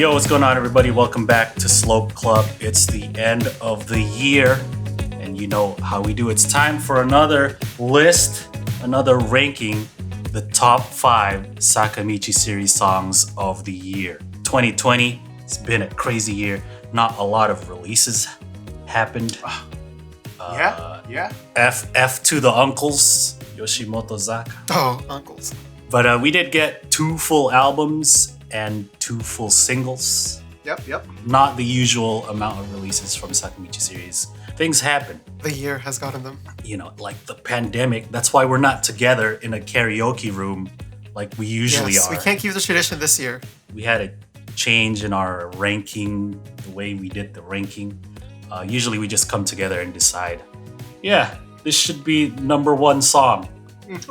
Yo, what's going on, everybody? Welcome back to Slope Club. It's the end of the year, and you know how we do. It's time for another list, another ranking, the top 5 Sakamichi series songs of the year. 2020, it's been a crazy year. Not a lot of releases happened. Yeah. F to the uncles, Yoshimoto Zaka. Oh, uncles. But we did get 2 full albums and 2 full singles. Yep. Not the usual amount of releases from Sakamichi series. Things happen. The year has gotten them. You know, like the pandemic. That's why we're not together in a karaoke room like we usually are. We can't keep the tradition this year. We had a change in our ranking, the way we did the ranking. Usually we just come together and decide, yeah, this should be number 1 song.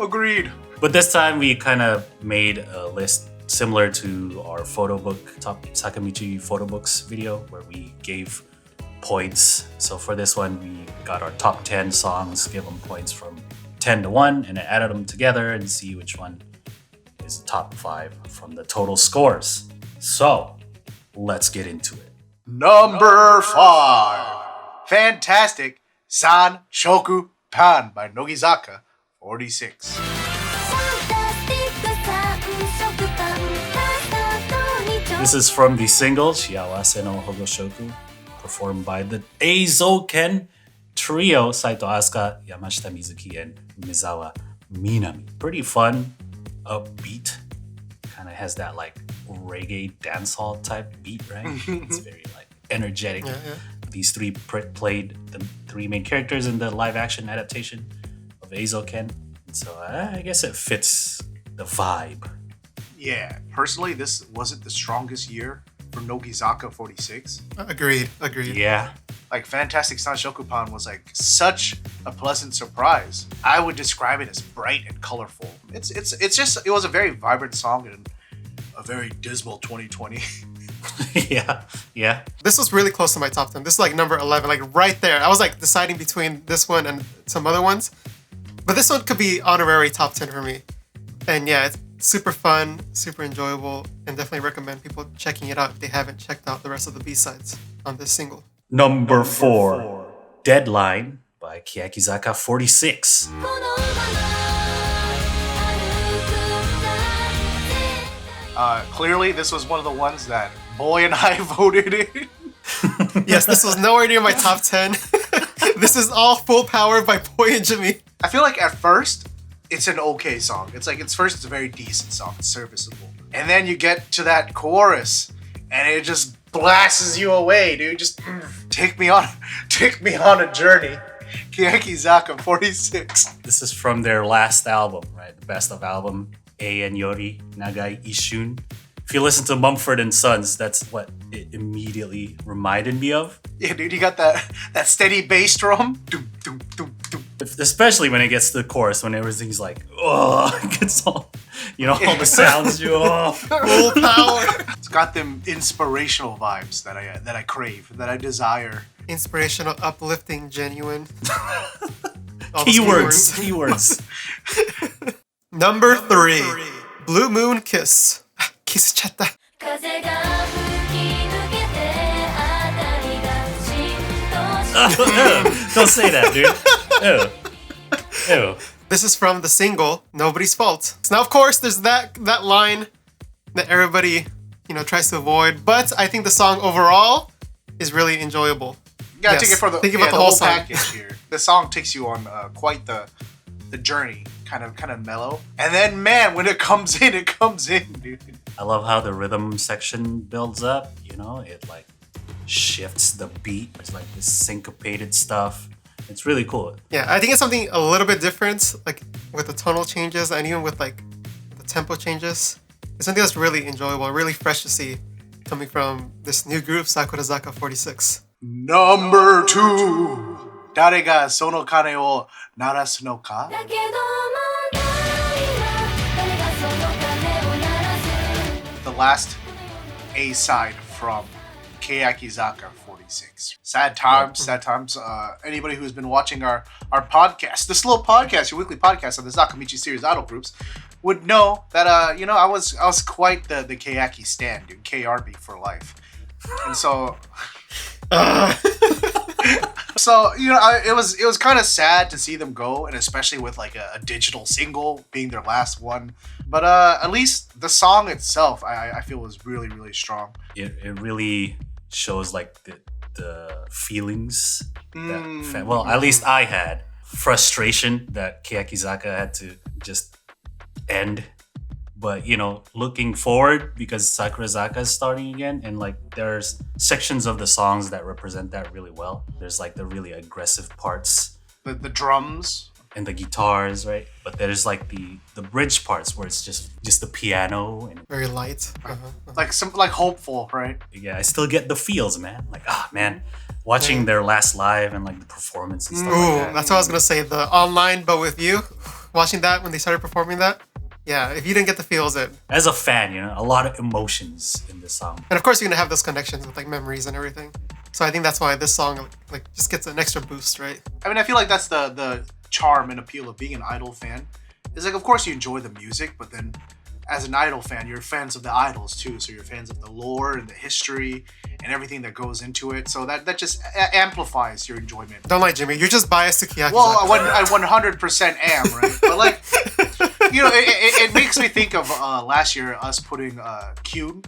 Agreed. But this time we kind of made a list similar to our photo book, top Sakamichi photo books video, where we gave points. So for this one, we got our top 10 songs, give them points from 10 to 1, and then added them together and see which one is the top 5 from the total scores. So let's get into it. Number 5. Fantastic Sanshou Tan by Nogizaka 46. This is from the single Shiawase no Hogoshoku, performed by the Eizoken trio, Saito Asuka, Yamashita Mizuki, and Umezawa Minami. Pretty fun, upbeat. Kind of has that like reggae dancehall type beat, right? It's very like energetic. Yeah. These 3 played the 3 main characters in the live action adaptation of Eizoken. So I guess it fits the vibe. Yeah, personally, this wasn't the strongest year for Nogizaka 46. Agreed. Yeah. Like, Fantastic Sanshou Tan was like such a pleasant surprise. I would describe it as bright and colorful. It was a very vibrant song in a very dismal 2020. Yeah. This was really close to my top 10. This is like number 11, like right there. I was like deciding between this one and some other ones. But this one could be honorary top 10 for me. And yeah, it's super fun, super enjoyable, and definitely recommend people checking it out if they haven't checked out the rest of the B-sides on this single. Number 4, Deadline by Keyakizaka 46. Clearly, this was one of the ones that Boy and I voted in. Yes, this was nowhere near my top 10. This is all Full Power by Boy and Jimmy. I feel like at first, it's an okay song. It's a very decent song. It's serviceable. And then you get to that chorus, and it just blasts you away, dude. Just take me on a journey. Keyakizaka 46. This is from their last album, right? The best of album, Ein Yori Nagai Ishun. If you listen to Mumford & Sons, that's what it immediately reminded me of. Yeah, dude, you got that steady bass drum. Doom, doom, doom, doom. Especially when it gets to the chorus, when everything's like, oh, it gets all, all the sounds, Full power. It's got them inspirational vibes that I crave, that I desire. Inspirational, uplifting, genuine. Keywords. Number 3, Blue Moon Kiss. Kiss chatta. Don't say that, dude. Ew. This is from the single Nobody's Fault. So now, of course, there's that line that everybody, tries to avoid. But I think the song overall is really enjoyable. You gotta take it for the whole song. package here. The song takes you on quite the journey, kind of mellow. And then, man, when it comes in, dude. I love how the rhythm section builds up. It like shifts the beat. It's like this syncopated stuff. It's really cool. Yeah, I think it's something a little bit different, like with the tonal changes and even with like the tempo changes. It's something that's really enjoyable, really fresh to see coming from this new group, Sakurazaka 46. Number 2, Dare ga sono kane o narasu no ka? The last A-side from Keyakizaka 46. Sad times. Anybody who's been watching our podcast, this little podcast, your weekly podcast on the Sakamichi series idol groups, would know that I was quite the Kayaki stan, dude. KRB for life. And so so it was kind of sad to see them go, and especially with like a digital single being their last one. But at least the song itself, I feel was really, really strong. It really shows like the feelings that well, at least I had frustration that Keyakizaka had to just end. But looking forward, because Sakurazaka is starting again, and like there's sections of the songs that represent that really well. There's like the really aggressive parts, The drums. and the guitars, right? But there's like the bridge parts where it's just the piano, and Very light. Like hopeful, right? yeah, I still get the feels, man. Like man, watching their last live and like the performance and stuff Ooh, like that. that's what I was gonna say. The online, but with you, watching that when they started performing that. Yeah, if you didn't get the feels, it. As a fan, a lot of emotions in this song. And of course, you're gonna have those connections with like memories and everything. So I think that's why this song like just gets an extra boost, right? I mean, I feel like that's the charm and appeal of being an Idol fan. It's like, of course, you enjoy the music, but then as an Idol fan, you're fans of the idols too. So you're fans of the lore and the history and everything that goes into it. So that just amplifies your enjoyment. Don't lie, Jimmy. You're just biased to Kiyaki. Well, I 100% am, right? But like, it makes me think of last year us putting Kyun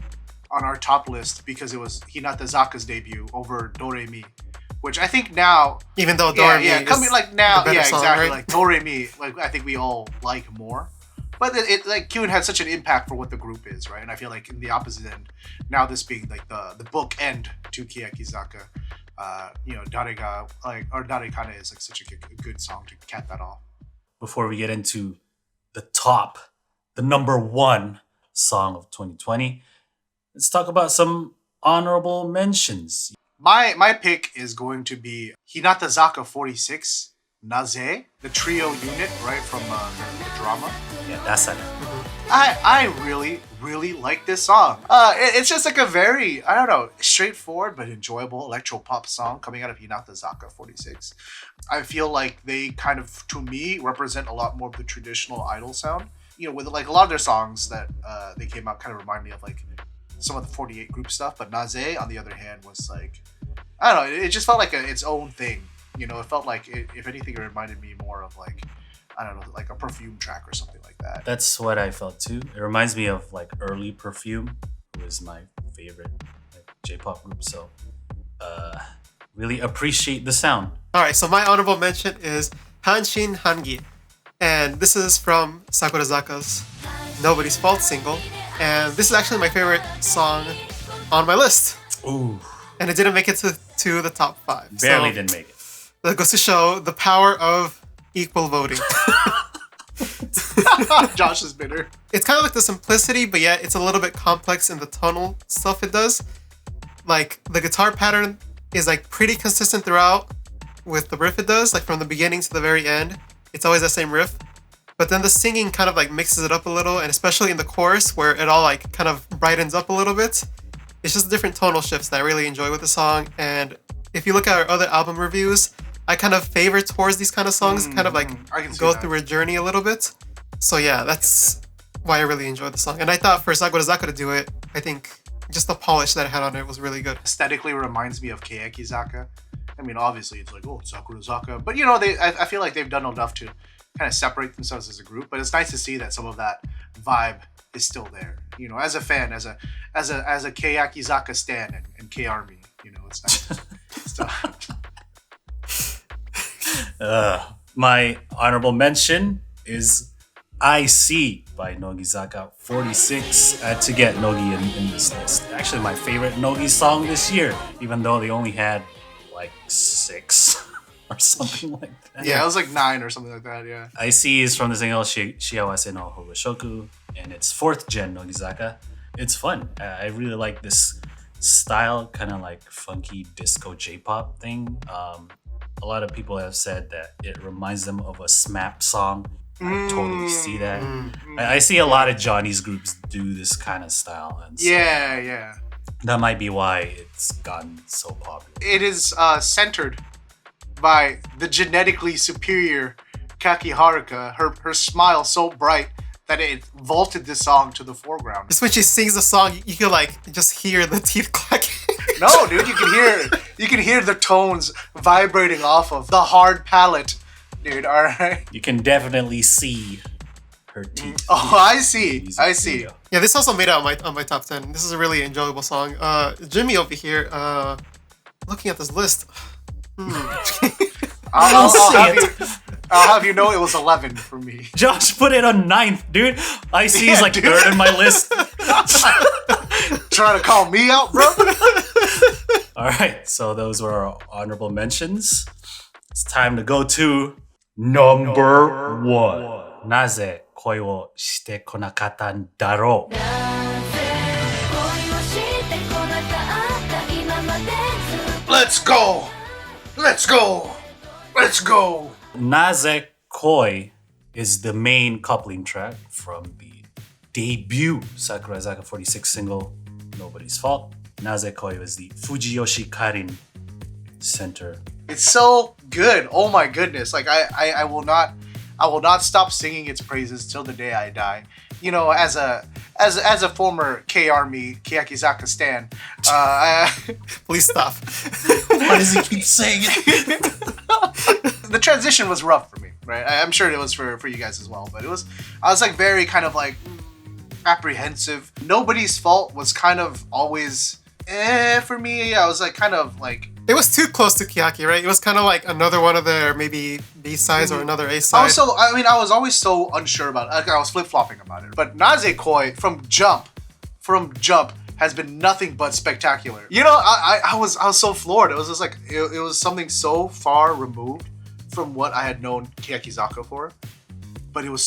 on our top list because it was Hinata Zaka's debut over Doremi, which I think now, Even though Doremi is coming like now, the better song, exactly, right? like Doremi, like I think we all like more. But it like Kyun had such an impact for what the group is, right? And I feel like in the opposite end, now this being like the book end to Kiyakizaka, Darega or Darekane is like such a good song to cap that off. Before we get into the number one song of 2020, let's talk about some honorable mentions. My pick is going to be Hinata Zaka 46, Naze, the trio unit, right, from the drama. Yeah, that's it. I really, really like this song. It's just like a very, I don't know, straightforward but enjoyable electro pop song coming out of Hinata Zaka 46. I feel like they kind of, to me, represent a lot more of the traditional idol sound. With like a lot of their songs that they came out kind of remind me of like some of the 48 group stuff. But Naze, on the other hand, was like, I don't know, it just felt like its own thing. It felt like, if anything, it reminded me more of like, I don't know, like a Perfume track or something like that. That's what I felt too. It reminds me of like early Perfume, who is my favorite J-pop group. So, really appreciate the sound. All right, so my honorable mention is Hanshin Hangi, and this is from Sakurazaka's Nobody's Fault single, and this is actually my favorite song on my list, Ooh, and it didn't make it to the top 5. barely So didn't make it. that goes to show the power of equal voting. Josh is bitter. It's kind of like the simplicity, but yet it's a little bit complex in the tonal stuff it does. Like the guitar pattern is like pretty consistent throughout with the riff it does, like from the beginning to the very end. It's always that same riff. But then the singing kind of like mixes it up a little, and especially in the chorus where it all like kind of brightens up a little bit. It's just different tonal shifts that I really enjoy with the song. And if you look at our other album reviews, I kind of favor towards these kind of songs, kind of like I can see go that. through a journey a little bit. So yeah, that's why I really enjoyed the song. And I thought for Sakurazaka to do it, I think just the polish that it had on it was really good. Aesthetically reminds me of Keyakizaka. I mean, obviously it's like, oh, Sakurazaka. But I feel like they've done enough to kind of separate themselves as a group. But it's nice to see that some of that vibe is still there. As a fan, as a Keyakizaka stan and K Army, it's nice. My honorable mention is I See by Nogizaka 46. I had to get Nogi in this list. Actually, my favorite Nogi song this year, even though they only had like 6 or something like that. Yeah, it was like 9 or something like that, yeah. I See is from the single Shiawase no Hogoshoku, and it's 4th gen Nogizaka. It's fun. I really like this style, kind of like funky disco J-pop thing. A lot of people have said that it reminds them of a SMAP song. I totally see that. I see a lot of Johnny's groups do this kind of style. And so Yeah. that might be why it's gotten so popular. It is centered by the genetically superior Kaki Haruka. Her smile so bright that it vaulted this song to the foreground. Just when she sings the song, you can like just hear the teeth clacking. No, dude, you can hear the tones vibrating off of the hard palate, dude. All right. You can definitely see her teeth. Oh, I see. I see. Video. Yeah, this also made it on my top 10. This is a really enjoyable song. Jimmy over here, looking at this list. I'll have you know it was 11 for me. Josh put it on 9th, dude. I see he's like dude. 3rd in my list. Trying to call me out, bro? All right, so those were our honorable mentions. It's time to go to number 1. なぜ恋をしてこなかったんだろう? Let's go! Let's go! Let's go! なぜ恋 is the main coupling track from the debut Sakura Zaka 46 single, Nobody's Fault. なぜ恋 was the Fujiyoshi Karin center. It's so good. Oh my goodness. Like I will not stop singing its praises till the day I die. You know, as a former K-Army Keyakizaka stan, Please stop. Why does he keep saying it? the transition was rough for me, right? I'm sure it was for you guys as well, but I was like very kind of like apprehensive. Nobody's Fault was kind of always for me. I was like kind of like, It was too close to Kiyaki, right? It was kind of like another one of their maybe B-sides or another A-side. I was always so unsure about it. Like, I was flip-flopping about it. But Naze Koi from jump has been nothing but spectacular. You know, I was so floored. It was just like it was something so far removed from what I had known Keyakizaka for, but it was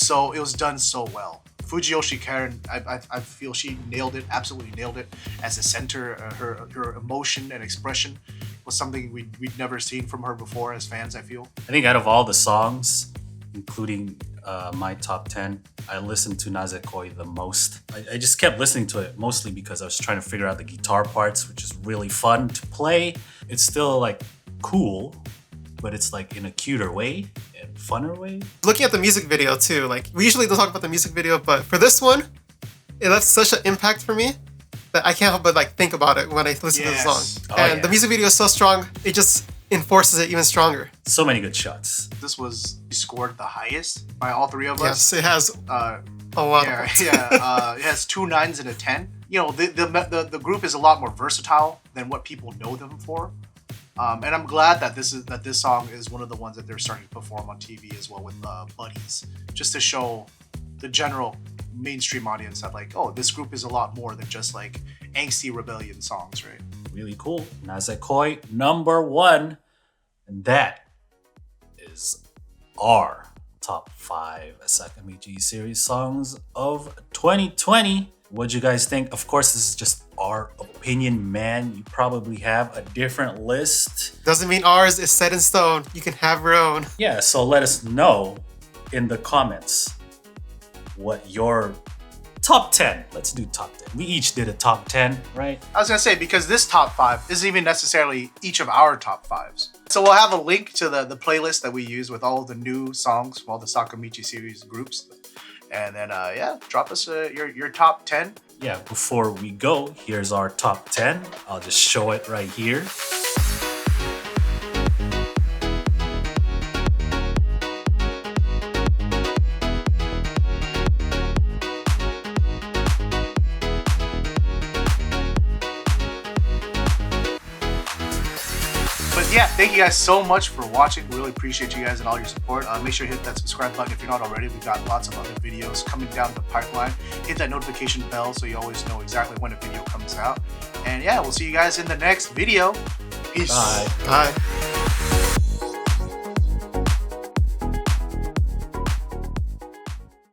done so well. Fujiyoshi Karen, I feel she nailed it, absolutely nailed it as a center. Her emotion and expression was something we'd never seen from her before as fans, I feel. I think out of all the songs, including my top 10, I listened to Naze Koi the most. I just kept listening to it mostly because I was trying to figure out the guitar parts, which is really fun to play. It's still like cool, but it's like in a cuter way and funner way. Looking at the music video too, like we usually don't talk about the music video, but for this one, it left such an impact for me that I can't help but like think about it when I listen to the song. Oh, And yeah. the music video is so strong, it just enforces it even stronger. So many good shots. This was scored the highest by all three of Yes, us. it has Uh, a lot. it has 2 9s and a 10. You know, the group is a lot more versatile than what people know them for. And I'm glad that this song is one of the ones that they're starting to perform on TV as well with buddies, just to show the general mainstream audience that like, oh, this group is a lot more than just like angsty rebellion songs, right? Really cool. Naze Koi, number 1. And that is our top 5 Sakamichi series songs of 2020. What'd you guys think? Of course, this is just our opinion, man. You probably have a different list. Doesn't mean ours is set in stone. You can have your own. Yeah, so let us know in the comments what your top 10. Let's do top 10. We each did a top 10, right? I was gonna say, because this top 5 isn't even necessarily each of our top 5s. So we'll have a link to the playlist that we use with all of the new songs from all the Sakamichi series groups. And then, drop us your top 10. Yeah, before we go, here's our top 10. I'll just show it right here. But yeah, thank you guys so much for watching. We really appreciate you guys and all your support. Make sure to hit that subscribe button if you're not already. We've got lots of other videos coming down the pipeline. Hit that notification bell so you always know exactly when a video comes out. And yeah, we'll see you guys in the next video. Peace. Bye. Bye.